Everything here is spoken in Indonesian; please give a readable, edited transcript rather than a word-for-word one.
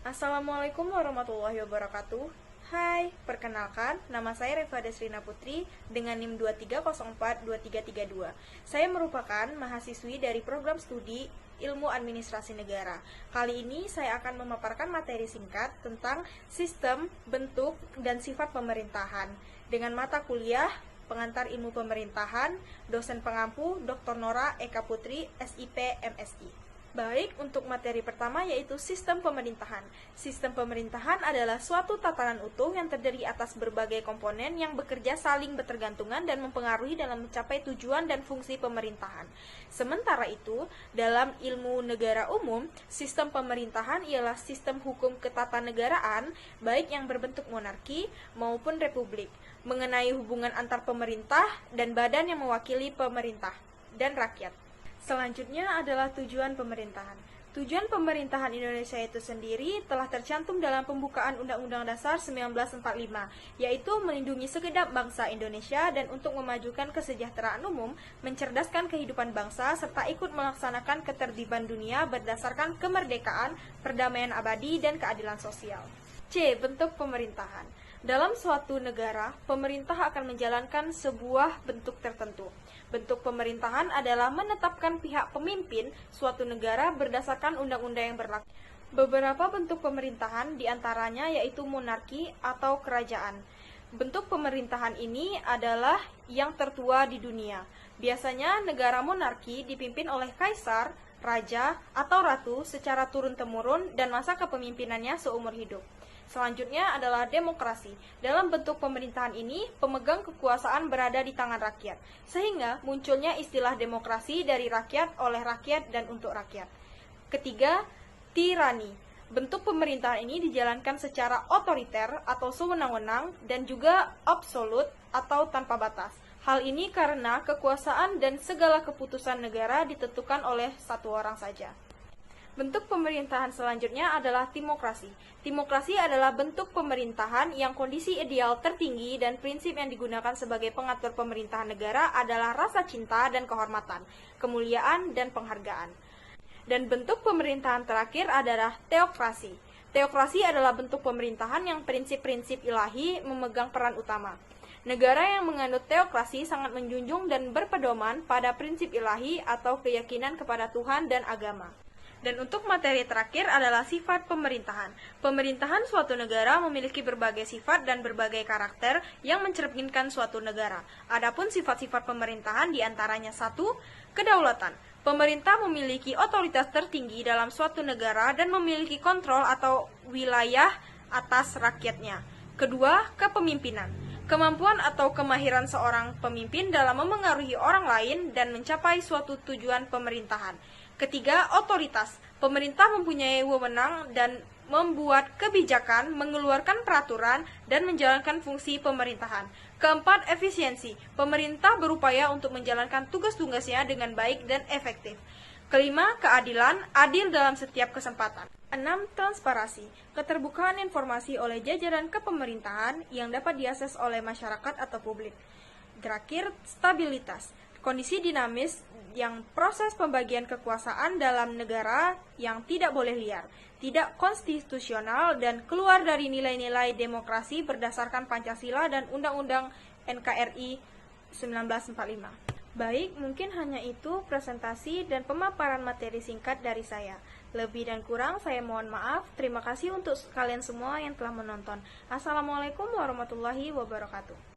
Assalamualaikum warahmatullahi wabarakatuh. Hai, perkenalkan, nama saya Reva Desrina Putri dengan NIM 23042332. Saya merupakan mahasiswi dari program studi Ilmu Administrasi Negara. Kali ini saya akan memaparkan materi singkat tentang sistem, bentuk, dan sifat pemerintahan dengan mata kuliah Pengantar Ilmu Pemerintahan, dosen pengampu Dr. Nora Eka Putri, SIP MSI. Baik, untuk materi pertama yaitu sistem pemerintahan. Sistem pemerintahan adalah suatu tatanan utuh yang terdiri atas berbagai komponen yang bekerja saling bertergantungan dan mempengaruhi dalam mencapai tujuan dan fungsi pemerintahan. Sementara itu, dalam ilmu negara umum, sistem pemerintahan ialah sistem hukum ketatanegaraan, baik yang berbentuk monarki maupun republik, mengenai hubungan antar pemerintah dan badan yang mewakili pemerintah dan rakyat. Selanjutnya adalah tujuan pemerintahan. Tujuan pemerintahan Indonesia itu sendiri telah tercantum dalam pembukaan Undang-Undang Dasar 1945, yaitu melindungi segenap bangsa Indonesia dan untuk memajukan kesejahteraan umum, mencerdaskan kehidupan bangsa, serta ikut melaksanakan ketertiban dunia berdasarkan kemerdekaan, perdamaian abadi, dan keadilan sosial. C. Bentuk pemerintahan. Dalam suatu negara, pemerintah akan menjalankan sebuah bentuk tertentu. Bentuk pemerintahan adalah menetapkan pihak pemimpin suatu negara berdasarkan undang-undang yang berlaku. Beberapa bentuk pemerintahan diantaranya yaitu monarki atau kerajaan. Bentuk pemerintahan ini adalah yang tertua di dunia. Biasanya negara monarki dipimpin oleh kaisar, raja, atau ratu secara turun-temurun dan masa kepemimpinannya seumur hidup. Selanjutnya adalah demokrasi. Dalam bentuk pemerintahan ini, pemegang kekuasaan berada di tangan rakyat, sehingga munculnya istilah demokrasi dari rakyat, oleh rakyat, dan untuk rakyat. Ketiga, tirani. Bentuk pemerintahan ini dijalankan secara otoriter atau sewenang-wenang dan juga absolut atau tanpa batas. Hal ini karena kekuasaan dan segala keputusan negara ditentukan oleh satu orang saja. Bentuk pemerintahan selanjutnya adalah timokrasi. Timokrasi adalah bentuk pemerintahan yang kondisi ideal tertinggi dan prinsip yang digunakan sebagai pengatur pemerintahan negara adalah rasa cinta dan kehormatan, kemuliaan dan penghargaan. Dan bentuk pemerintahan terakhir adalah teokrasi. Teokrasi adalah bentuk pemerintahan yang prinsip-prinsip ilahi memegang peran utama. Negara yang menganut teokrasi sangat menjunjung dan berpedoman pada prinsip ilahi atau keyakinan kepada Tuhan dan agama. Dan untuk materi terakhir adalah sifat pemerintahan. Pemerintahan suatu negara memiliki berbagai sifat dan berbagai karakter yang mencerminkan suatu negara. Adapun sifat-sifat pemerintahan diantaranya 1. Kedaulatan. Pemerintah memiliki otoritas tertinggi dalam suatu negara dan memiliki kontrol atau wilayah atas rakyatnya. Kedua, kepemimpinan. Kemampuan atau kemahiran seorang pemimpin dalam memengaruhi orang lain dan mencapai suatu tujuan pemerintahan. Ketiga, otoritas. Pemerintah mempunyai wewenang dan membuat kebijakan, mengeluarkan peraturan, dan menjalankan fungsi pemerintahan. Keempat, efisiensi. Pemerintah berupaya untuk menjalankan tugas-tugasnya dengan baik dan efektif. Kelima, keadilan, adil dalam setiap kesempatan. 6. Transparansi. Keterbukaan informasi oleh jajaran kepemerintahan yang dapat diakses oleh masyarakat atau publik. Terakhir, stabilitas. Kondisi dinamis yang proses pembagian kekuasaan dalam negara yang tidak boleh liar, tidak konstitusional, dan keluar dari nilai-nilai demokrasi berdasarkan Pancasila dan Undang-Undang NKRI 1945. Baik, mungkin hanya itu presentasi dan pemaparan materi singkat dari saya. Lebih dan kurang saya mohon maaf. Terima kasih untuk kalian semua yang telah menonton. Assalamualaikum warahmatullahi wabarakatuh.